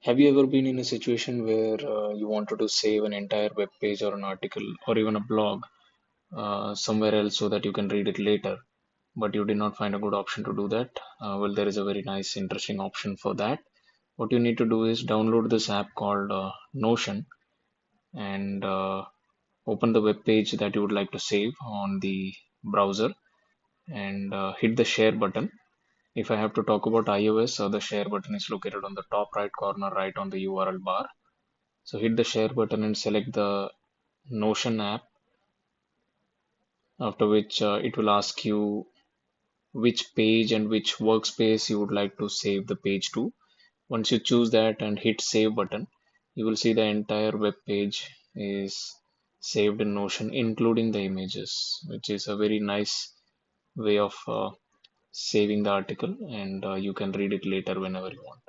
Have you ever been in a situation where you wanted to save an entire web page or an article or even a blog somewhere else so that you can read it later, but you did not find a good option to do that? Well, there is a very nice, interesting option for that. What you need to do is download this app called Notion and open the web page that you would like to save on the browser and hit the share button. If I have to talk about iOS, the share button is located on the top right corner, right on the URL bar. So hit the share button and select the Notion app, after which it will ask you which page and which workspace you would like to save the page to. Once you choose that and hit save button, you will see the entire web page is saved in Notion, including the images, which is a very nice way of saving the article, and you can read it later whenever you want.